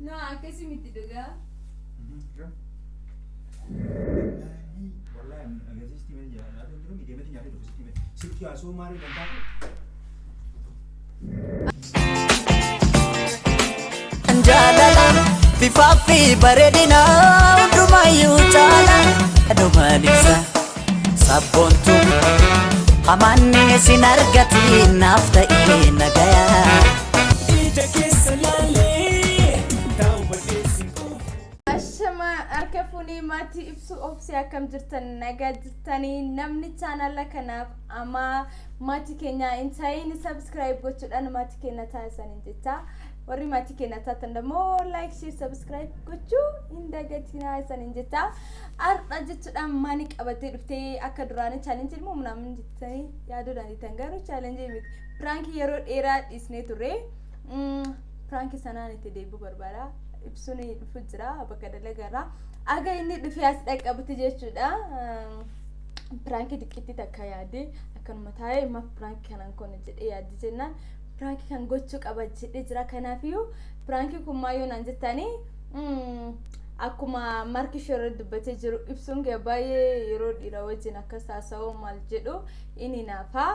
No, akkasi miti dhugaa. Wallahi agarsiisti miti jira. Laata jiru miidiyama ti nyaatee dhufu sitti sitti haasoo maalii danda'a? Jaalala bifaa fi bareedina hundumayyuu caala dhumaan ibsa sabboontuu amanne sin argati naaf ta'e nagayaa. Ashama harka fuunii maatii ibsu obsi akkam jirtan nagaa jirtanii namni chaanala kanaaf ama maatii keenya hin ta'in subscribe gochuudhaan maatii keenya taasisanii jecha. Warri maatii keenya taatan demoo like share subscribe gochuu hin dagatinaa isaaniin jecha har'a jechuudhaan maani qabatee dhuftee akka duraanii challenge ilmoo namni jettanii yaaduudhaan itti garuu challenge miti prank yeroo dheeraa dhiisnee turre prank sanaan itti deebi'uu barbaada ibsuun dhufu jira bakka dalagaarraa aga inni dhufee as dhaqqabate jechuudha prank diqqiti takka yaade akkanuma taa'ee ma prank kanan kun jedhee yaadde jennaan prank kan gochuu qaba jedhee jira kanaafiyyuu prank kun maayyoo naan jettanii akkuma marki shorre dubbatee jiru ibsuun kee baay'ee yeroo dhiira wajjin akka saasa'oo maal jedhu inni naafaa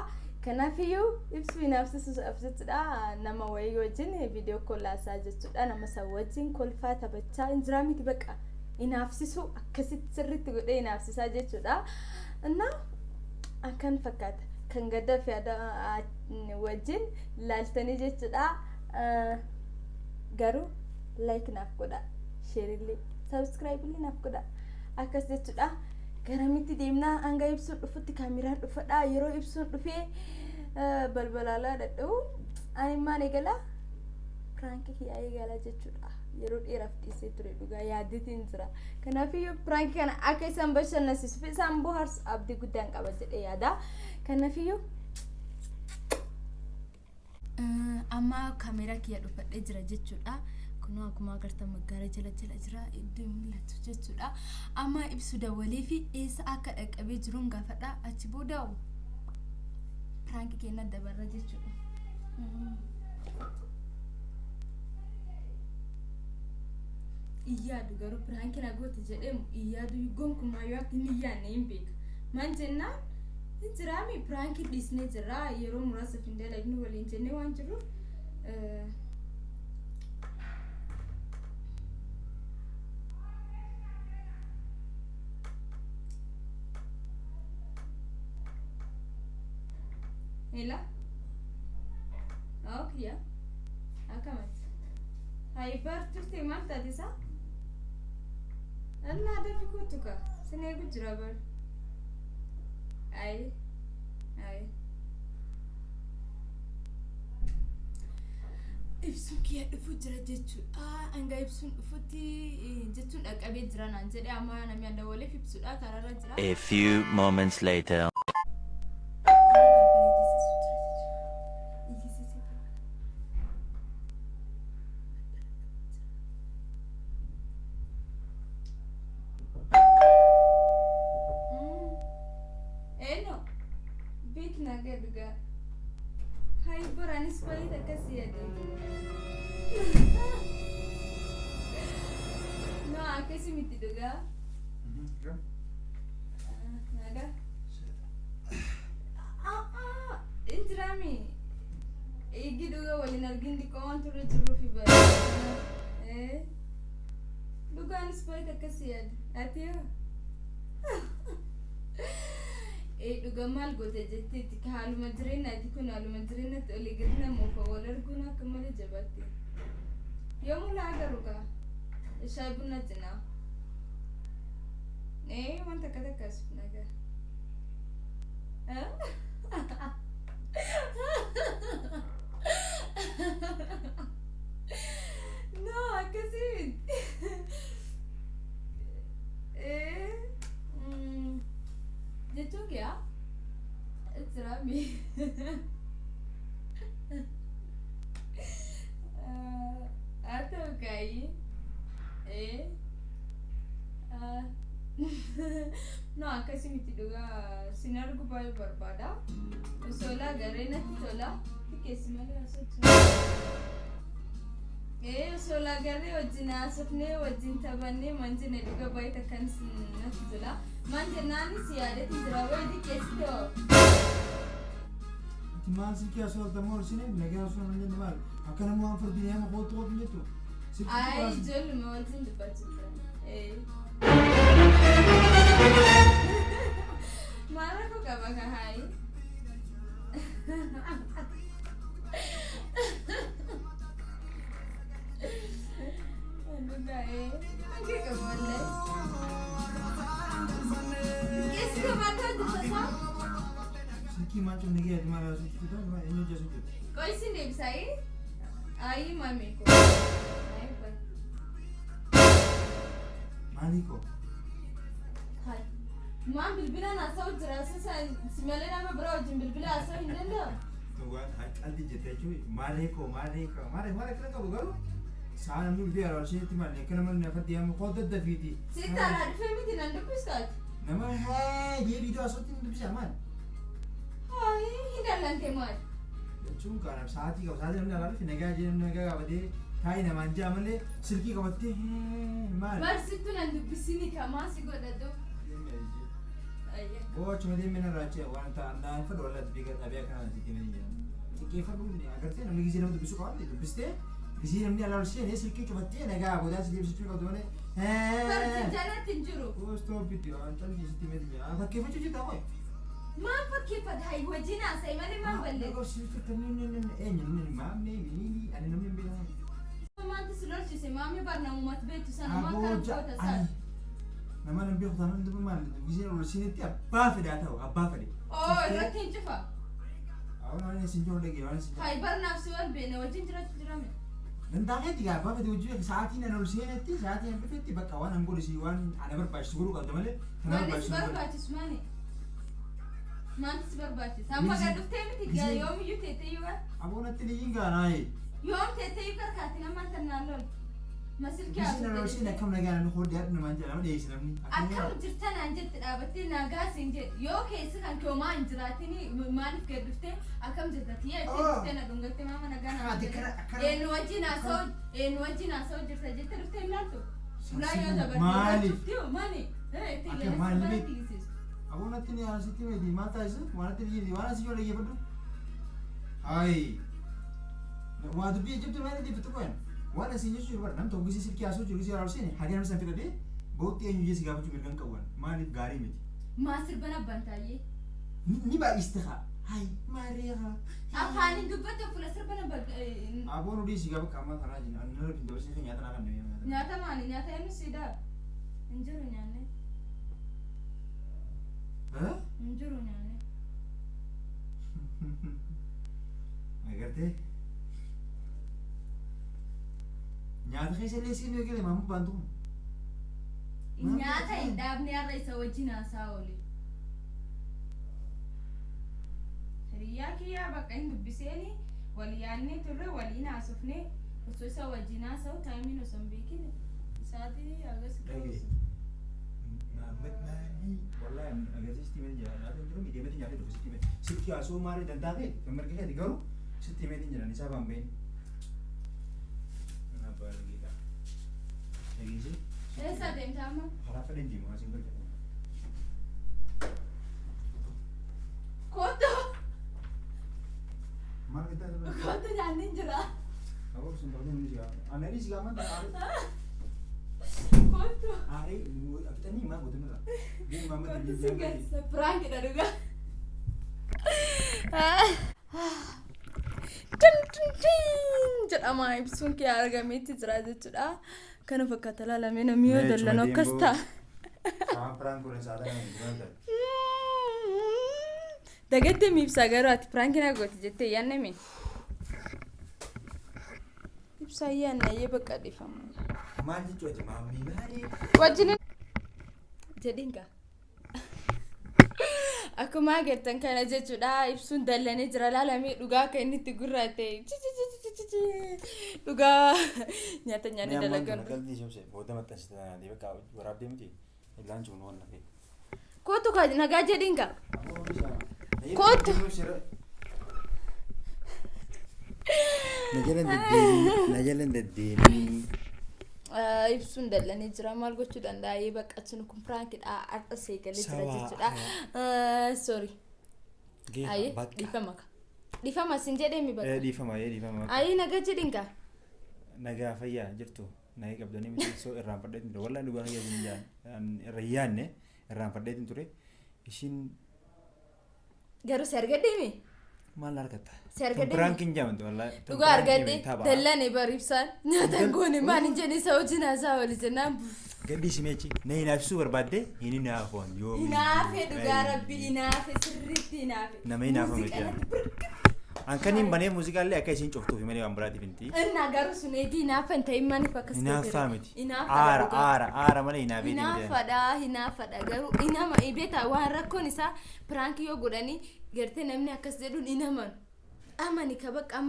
kanaafiyyuu ibsu inaafsisu absitudha nama wayii wajjin viidiyoo kollaasaa jechuudha nama san wajjin kolfaa taphachaa injiraa miti baqa inaafsisu akkasitti sirriitti godhee inaafsisaa jechuudha እና akkan fakkaata kan gadda fi wajjin laaltanii jechuudha garuu like naaf godha share illee subscribe illee naaf godha akkas jechuudha garamitti deemnaa hanga ibsuun dhufutti kaameraan dhufadha yeroo ibsuun dhufee balbalaalaa dadhabu ani maan eegala prank kiyyaa eegala jechuudha yeroo dheeraaf dhiisee ture dhugaa yaadditiin jira kanaafiyyuu prank kana akka isaan bashannansiisuuf isaan bohaarsu abdii guddaan qaba jedhee yaada kanaafiyyuu amma kaameraa kiyya dhufadhee jira jechuudha kunoo akkuma agartan maggaara jala jira iddoo mul'atu jechuudha amma ibsu dawalee fi eessa akka dhaqqabee jiruun gaafadha achi booda prank keenya dabarra jechuudha iyaadu garuu prank na goote jedhemu iyaadu gonkumaayoo akka inni iyaanne hin beeka maan jennaan Injiraami prank dhiisnee jira yeroo muraasa findala inni waliin jennee waan jiruuf Hela okay akamat Hyper turte maal taatisa Allah dafi kutuka sinee gujira bar Ay ibsuun kiyya dhufu jira jechuudha hanga ibsuun dhufutti jechuun dhaqqabee jira naan jedhee amma namni anda waliif ibsuudha karaarra jira A few moments later Giduga walin argin di kawan turun jiru fi bar. Dugaan seperti kekasian, hati ya. Duga mal gote jeti tika halu majrena, tikun halu majrena tu oleh gedna mau kawalar guna kemana jabati. Ya mula agar ruka, saya pun najna. Mantap kata kasih naga. No, kasi Jatuh kya? It's Rami. Atau kai? No, kasi miti juga sinar ko pa barbada. Sola garena sola. Kesi malu asal. Sola garee wajjin haasofnee wajjin taphannee manjine dhuga bayita kan natti tola. Manjinaanis yaadatti jira wayi keessi ta'u. Maal silkii asoo altamoo olsine nagaa asoo nan jennu maal akka namoo waan fardii nama kootu kootu jettu. Ay ijoollee wajjin dubbachuu maal akka qaba ka hayi. Silkii mancoo nagee ati maal haasoo jirtu ta'u eenyu jeesu jirtu. Qoysi deebisaayi. Ayi mami ko. Maali ko? Hai. Maan bilbila naasa'u jira sisa simalee nama bira wajjin bilbila haasa'u hin danda'amu. Waan qalbii jettee jechuun maalee ko maalee kana qabu garuu saana namni bilbila yeroo isheetti malee akka nama nafatti yaa'amu koo daddafiiti. Sittaadhaa dhufee miti nan dubbistaati. Nama jee viidiyoo asootti hin dubbisa maal? Hai hin dallante maal? Jechuun kaanaaf sa'aatii namni alaa dhufe nagaa jee namni nagaa qabatee taa'ii namaan jaa malee silkii qabattee maal? Barsittu nan dubbisini kamaa si godhatu. Achuma deemee narraachee waan ta'an fedha walaa dubbii dhaabee akkanaa sitti himanii jira. Xiqqeeffadhu agartee namni gisee nama dubbisuu qabaate dubbistee gisee namni alaa ishee silkii cufattee nagaa boodaa si deebisachuu qabdu malee. Barti jalatti hin jiru. Stoopitti waan calli sitti himanii jira. Fakkeeffachuu jirta qoy. Maal fakkeeffata hayi wajjin haasa'e malee maal ballee? Eenyu maamee mini ani namni hin beekamu. Maanti si lolchise maamee barnamumatti beektu sana maal kana goota isaa? Nama nan beeku taanaan dubbi maal gisee ol siinitti abbaa fedhaa ta'u abbaa fedhe. Irratti hin cufa. Waan isin jiru dhagee waan isin. Hayi barnaaf si wal beene wajjin jiraachuu jirame. Danda'eetti gaa abbaa fedhe wajjin sa'aatii nan ol seenetti sa'aatii nan dhufetti bakka waan an godhisi waan ana barbaachisu godhuu qabda malee. Wanni si barbaachisu maali? Maanti si barbaachisa? Amma gad dhuftee miti yoomiyyuu teettee waan? Aboonatti ni gaanaayee. Yoom teettee karkaatti namaan tannaan lol. Masilkii haasofte. Gisee nan akkam nagaa namni hodhee adda namaan jedhama dhiyeessi namni. Akkam jirtanaan jetti dhaabattee nagaa siin jedhu yoo keessi kan koomaa hin jiraatini maaliif gad dhuftee akkam jirtati yaa itti dhuftee na dhungattee maama nagaa nama jedhu. Eenyu wajjin haasa'u jirta jettee dhuftee hin laaltu. Ulaa yoo taphattu dhuftiyo maali? Itti leessu Aboonatti ni haasitti meeti maal taasisu waanatti ni waan asii yoo dhaggeeffadhu. Hayi. Waa dubbii ejjabdu maal dhaggeeffatu qoyan. Waan asiin jechuun bara nam tokko gisee silkii haasoo jiru gisee raawusine hagee namni san fidhatee bootti eenyu jeesi gaafachuu mirgan qabuun maaliif gaarii miti. Maa sirban abbaan taayee? Ni baay'iste haa. Hayi maariyaa. Afaaniin dubbate fuula sirban abbaan. Aboon odii si gaafa qaamaa kanaa jiru ani nama hin dabarsine nyaata naa kan nyaata. Nyaata maali nyaata eenyu siidaa? Hin jiru nyaanne. Hin jiru nyaanne. Agartee. Nyaata keessa illee siin eegale maamu baantu. Nyaata hin dhaabne har'a isa wajjin haasaa oole. Hiriyaa kiyyaa bakka hin dubbiseeni wal yaadnee turre waliin haasofnee osoo isa wajjin haasa'u taayimiin osoo hin beekine isaatii agas ta'uusa. Wallahi agarsiisti meen jira nyaata hin jiru miidiyamatti nyaata dhufu sitti meen silkii haasoo maarii danda'a ta'e kan marga keeti garuu sitti meen hin jiran isaa baan beeni. Eessa deemtaa amma? Karaa fedhan deemu asiin gadi. Kootu! Maal gitaa jira? Kootu nyaanni hin jira. Aboo sun ta'uu ni jira. Anani si gaaman ta'a. Kootu! Aare abitanii maa gootu nirra. Deemu maamma Kootu si geessa. Piraankiidha dhugaa. Jedhama ibsuun kee argameetti jira jechuudha. Kana fakkaata laalamee namni yoo dallanoo akkas ta'a. Dagattee miibsaa garuu ati piraankiin agooti jettee yaanname. Ibsaa yaannayyee bakka dhiifama. Maal jechuudha maamni maali? Wajjin jedhiin gaa. Akkuma agartan kana jechuudha ibsuun dallanee jira laalamee dhugaa akka inni itti gurraate. Dhugaa nyaata nyaanni dalagan. Qalbii shobse booda maxxansite tanaan bakka waraabdee miti illaan cuun waan nafee. Kootu ka nagaa jedhiin gaa. Kootu. najalan deddeebii. Ibsuun dallanii jira maal gochuu danda'a bakka sun kun prankidha adda seegalee jira jechuudha. Sorry. Ayi dhifama sin jedhee mi bakka. Dhifama. Ayi nagaa jedhinka. Nagaa fayyaa jirtu. Nayi qabdanii miti so irraan fadheetin ture. Wallahi dhugaa fayyaa sin jaan irra yaanne irraan fadheetin ture. Ishiin garuu si argadhee mi? maal argatta? Sergadee. Pranking jamantu wallahi. Dhugaa argadhee dallane baribsaan nyaata goone maan injeni isa wajjin haasaa wali jennaan. Gaddi simeechi na hinaafsuu barbaadde hin hinaafoon yoo hinaafe dhugaa rabbi hinaafe sirriitti hinaafe. Nama hinaafa miti. Ankaniin banee muuziqaallee akka isiin coftuuf malee waan biraatiif hinti. Innaa garuu sun eegii hinaafa hin ta'in maaniif akkas ta'e. Hinaafaa miti. Aara malee hinaafee hinaafadha garuu inama beeta waan rakkoon isaa prank yoo godhanii gartee namni akkas jedhuun inaman. Amani ka bakka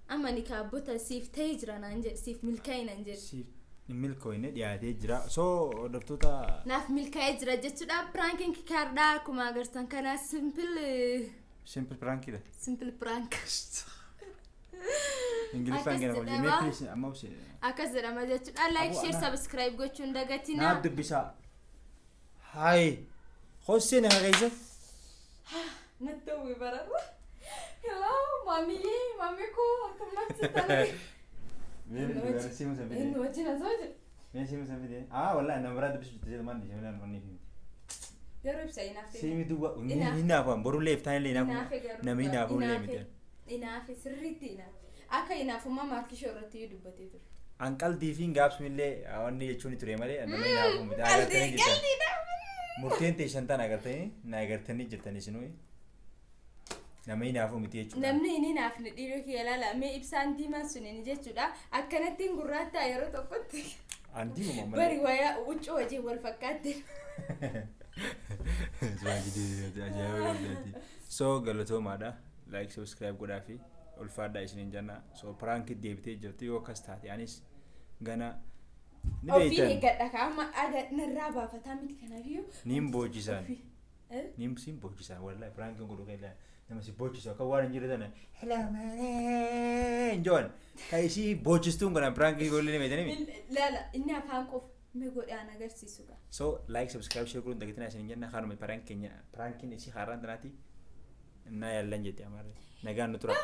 amani ka abbota siif ta'ee jira naan jedhe siif milkaa'e naan jedhe. Siif milkooyne dhiyaatee jira. So hordoftoota naaf milkaa'ee jira jechuudha. Pranking kaardhaa akkuma agartan kana simple prank ida. Simple prank. Ingiliffaan gana hojii meeqnis amma obse. Akkas jedhama jechuudha. Like share subscribe gochuun dagatina. Naaf dubbisa. Hai. Hosseen hageessa. Nattu barara. Hello, mami ko akkamatti taate. Meen simu sabide. Enu wajjin asooje. Meen simu sabide. Wallahi namara dubbisu tete manni shawlan manni. Yeroo ibsa inaafte. Simi duba inaafan boru leeftaan illee inaafu. Nami inaafu illee miti. Inaafe sirriitti inaafe. Akka inaafummaa maakishoo irratti dubbatee ture. Anqaltii fi gaabsu illee wanni jechuun ture malee nama inaafu miti. Agartanii jirtan. Murteen teessan tan agartanii na agartanii jirtanii sinuu. Nama inaafu miti jechuudha. Namni inni inaafne dhiiroo kee ilaala mee ibsaan diimaan suniin jechuudha. Akkanatti gurraattaa yeroo tokkotti. Antii uumama. Bari wayaa huccuu wajjin wal fakkaatte. So galatoomaadha. Like subscribe godhaa fi ulfaadhaa isiniin jenna. So prank deebitee jirti yoo akkas taate anis gana ni beektan. Ofii eeggadha kaama narraa baafataa miti kanaafiyyuu. Nin boojisaan. Nin sin boojisaan wallahi prank godhu keella nama si boojisu akka waan hin jirre tana. Hello man. Joon. Kaisi boojistuun kana prank godhu ni beektan. Laala inni afaan qofa. Me godhaan agarsiisuudha. So like subscribe share godhuun dagatina isin jenna haruma prankin isi haraan tanaati na yallan jetti amare nagaan nu tura.